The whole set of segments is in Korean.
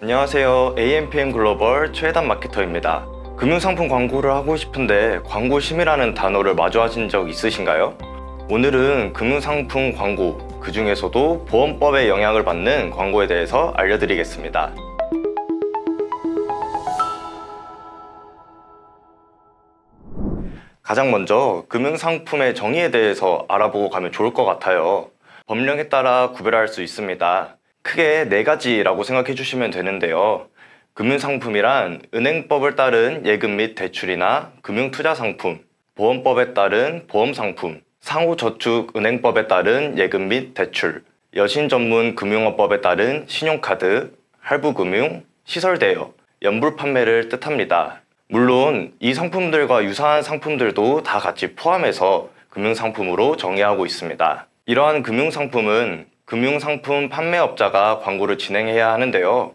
안녕하세요. AMPM 글로벌 최혜단 마케터입니다. 금융상품 광고를 하고 싶은데 광고 심의라는 단어를 마주하신 적 있으신가요? 오늘은 금융상품 광고, 그 중에서도 보험법에 영향을 받는 광고에 대해서 알려드리겠습니다. 가장 먼저 금융상품의 정의에 대해서 알아보고 가면 좋을 것 같아요. 법령에 따라 구별할 수 있습니다. 크게 4가지라고 생각해 주시면 되는데요. 금융상품이란 은행법을 따른 예금 및 대출이나 금융투자상품, 보험법에 따른 보험상품, 상호저축은행법에 따른 예금 및 대출, 여신전문금융업법에 따른 신용카드, 할부금융, 시설대여, 연불판매를 뜻합니다. 물론 이 상품들과 유사한 상품들도 다 같이 포함해서 금융상품으로 정의하고 있습니다. 이러한 금융상품은 금융상품 판매업자가 광고를 진행해야 하는데요.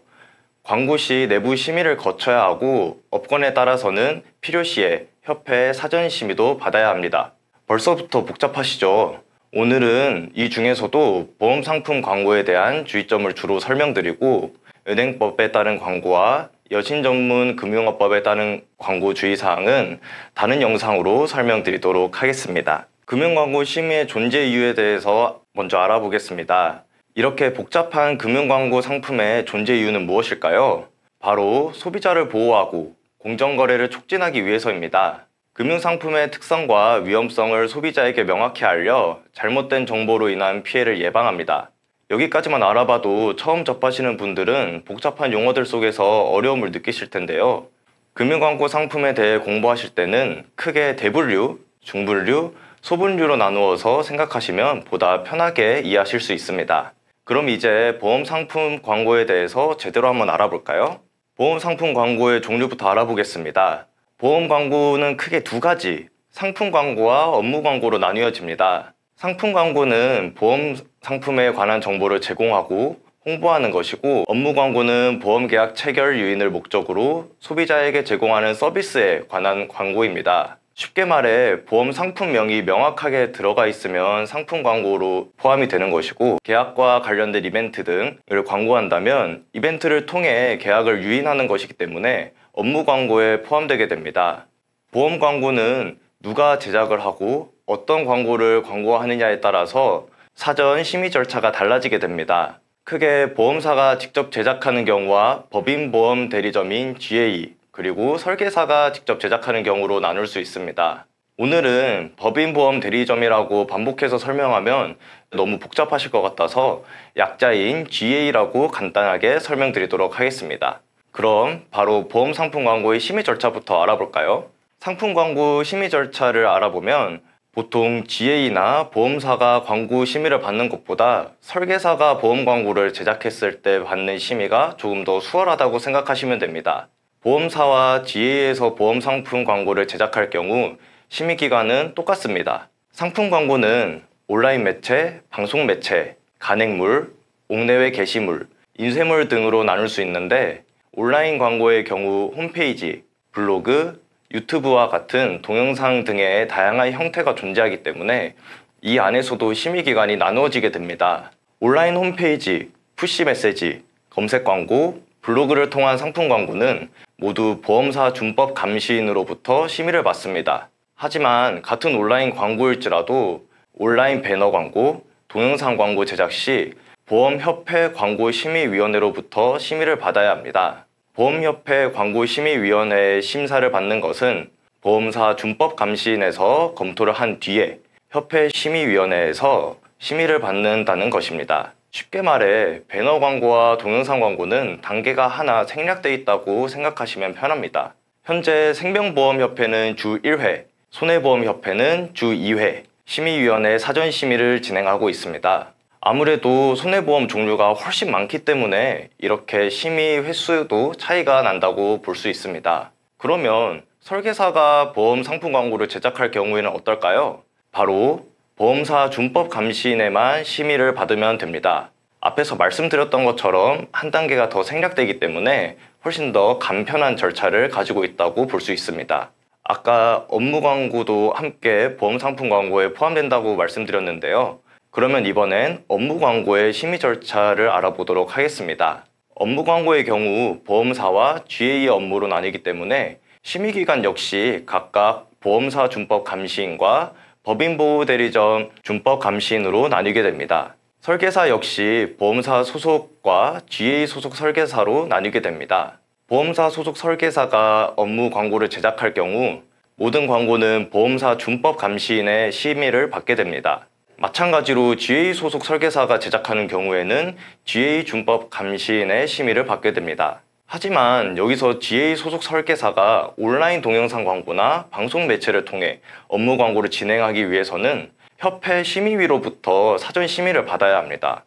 광고 시 내부 심의를 거쳐야 하고 업권에 따라서는 필요시에 협회 사전 심의도 받아야 합니다. 벌써부터 복잡하시죠? 오늘은 이 중에서도 보험상품 광고에 대한 주의점을 주로 설명드리고 은행법에 따른 광고와 여신전문 금융업법에 따른 광고 주의사항은 다른 영상으로 설명드리도록 하겠습니다. 금융광고 심의의 존재 이유에 대해서 먼저 알아보겠습니다. 이렇게 복잡한 금융광고 상품의 존재 이유는 무엇일까요? 바로 소비자를 보호하고 공정거래를 촉진하기 위해서입니다. 금융상품의 특성과 위험성을 소비자에게 명확히 알려 잘못된 정보로 인한 피해를 예방합니다. 여기까지만 알아봐도 처음 접하시는 분들은 복잡한 용어들 속에서 어려움을 느끼실 텐데요. 금융광고 상품에 대해 공부하실 때는 크게 대분류, 중분류, 소분류로 나누어서 생각하시면 보다 편하게 이해하실 수 있습니다. 그럼 이제 보험상품 광고에 대해서 제대로 한번 알아볼까요? 보험상품 광고의 종류부터 알아보겠습니다. 보험 광고는 크게 2가지, 상품 광고와 업무 광고로 나뉘어집니다. 상품 광고는 보험 상품에 관한 정보를 제공하고 홍보하는 것이고, 업무 광고는 보험 계약 체결 유인을 목적으로 소비자에게 제공하는 서비스에 관한 광고입니다. 쉽게 말해 보험 상품명이 명확하게 들어가 있으면 상품 광고로 포함이 되는 것이고, 계약과 관련된 이벤트 등을 광고한다면 이벤트를 통해 계약을 유인하는 것이기 때문에 업무 광고에 포함되게 됩니다. 보험 광고는 누가 제작을 하고 어떤 광고를 광고하느냐에 따라서 사전 심의 절차가 달라지게 됩니다. 크게 보험사가 직접 제작하는 경우와 법인보험 대리점인 GA, 그리고 설계사가 직접 제작하는 경우로 나눌 수 있습니다. 오늘은 법인보험 대리점이라고 반복해서 설명하면 너무 복잡하실 것 같아서 약자인 GA라고 간단하게 설명드리도록 하겠습니다. 그럼 바로 보험상품 광고의 심의 절차부터 알아볼까요? 상품 광고 심의 절차를 알아보면 보통 GA나 보험사가 광고 심의를 받는 것보다 설계사가 보험 광고를 제작했을 때 받는 심의가 조금 더 수월하다고 생각하시면 됩니다. 보험사와 GA에서 보험 상품 광고를 제작할 경우 심의 기간은 똑같습니다. 상품 광고는 온라인 매체, 방송 매체, 간행물, 옥내외 게시물, 인쇄물 등으로 나눌 수 있는데, 온라인 광고의 경우 홈페이지, 블로그, 유튜브와 같은 동영상 등의 다양한 형태가 존재하기 때문에 이 안에서도 심의 기간이 나누어지게 됩니다. 온라인 홈페이지, 푸시 메시지, 검색 광고, 블로그를 통한 상품 광고는 모두 보험사 준법 감시인으로부터 심의를 받습니다. 하지만 같은 온라인 광고일지라도 온라인 배너 광고, 동영상 광고 제작 시 보험협회 광고심의위원회로부터 심의를 받아야 합니다. 보험협회 광고심의위원회의 심사를 받는 것은 보험사 준법감시인에서 검토를 한 뒤에 협회 심의위원회에서 심의를 받는다는 것입니다. 쉽게 말해 배너 광고와 동영상 광고는 단계가 하나 생략되어 있다고 생각하시면 편합니다. 현재 생명보험협회는 주 1회, 손해보험협회는 주 2회 심의위원회 사전심의를 진행하고 있습니다. 아무래도 손해보험 종류가 훨씬 많기 때문에 이렇게 심의 횟수도 차이가 난다고 볼 수 있습니다. 그러면 설계사가 보험 상품 광고를 제작할 경우에는 어떨까요? 바로 보험사 준법 감시인에만 심의를 받으면 됩니다. 앞에서 말씀드렸던 것처럼 한 단계가 더 생략되기 때문에 훨씬 더 간편한 절차를 가지고 있다고 볼 수 있습니다. 아까 업무 광고도 함께 보험 상품 광고에 포함된다고 말씀드렸는데요. 그러면 이번엔 업무 광고의 심의 절차를 알아보도록 하겠습니다. 업무 광고의 경우 보험사와 GA 업무로 나뉘기 때문에 심의기관 역시 각각 보험사 준법 감시인과 법인보호대리점 준법 감시인으로 나뉘게 됩니다. 설계사 역시 보험사 소속과 GA 소속 설계사로 나뉘게 됩니다. 보험사 소속 설계사가 업무 광고를 제작할 경우 모든 광고는 보험사 준법 감시인의 심의를 받게 됩니다. 마찬가지로 GA 소속 설계사가 제작하는 경우에는 GA 준법 감시인의 심의를 받게 됩니다. 하지만 여기서 GA 소속 설계사가 온라인 동영상 광고나 방송 매체를 통해 업무 광고를 진행하기 위해서는 협회 심의위로부터 사전 심의를 받아야 합니다.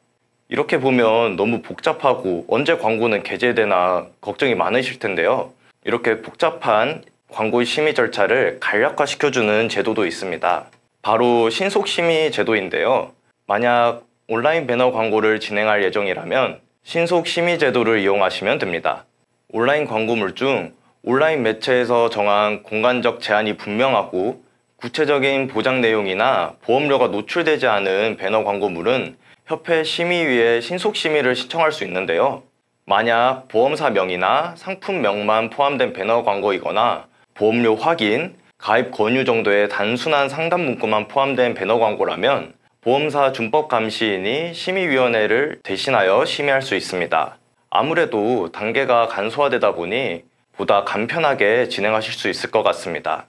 이렇게 보면 너무 복잡하고 언제 광고는 게재되나 걱정이 많으실 텐데요. 이렇게 복잡한 광고 심의 절차를 간략화시켜주는 제도도 있습니다. 바로 신속심의 제도인데요. 만약 온라인 배너 광고를 진행할 예정이라면 신속심의 제도를 이용하시면 됩니다. 온라인 광고물 중 온라인 매체에서 정한 공간적 제한이 분명하고 구체적인 보장 내용이나 보험료가 노출되지 않은 배너 광고물은 협회 심의위에 신속심의를 신청할 수 있는데요. 만약 보험사 명이나 상품명만 포함된 배너 광고이거나 보험료 확인, 가입 권유 정도의 단순한 상담 문구만 포함된 배너 광고라면 보험사 준법 감시인이 심의위원회를 대신하여 심의할 수 있습니다. 아무래도 단계가 간소화되다 보니 보다 간편하게 진행하실 수 있을 것 같습니다.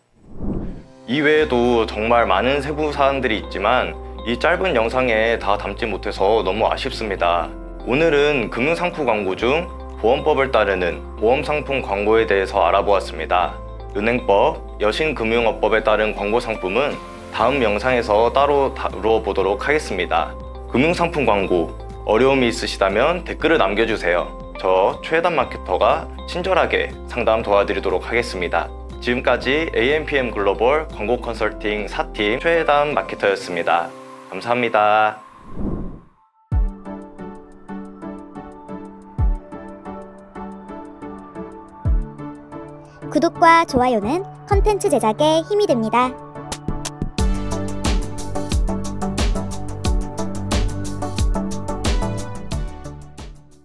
이외에도 정말 많은 세부 사항들이 있지만 이 짧은 영상에 다 담지 못해서 너무 아쉽습니다. 오늘은 금융상품 광고 중 보험법을 따르는 보험상품 광고에 대해서 알아보았습니다. 은행법, 여신금융업법에 따른 광고 상품은 다음 영상에서 따로 다뤄보도록 하겠습니다. 금융상품 광고 어려움이 있으시다면 댓글을 남겨주세요. 저 최혜단 마케터가 친절하게 상담 도와드리도록 하겠습니다. 지금까지 AMPM 글로벌 광고 컨설팅 4팀 최혜단 마케터였습니다. 감사합니다. 구독과 좋아요는 컨텐츠 제작에 힘이 됩니다.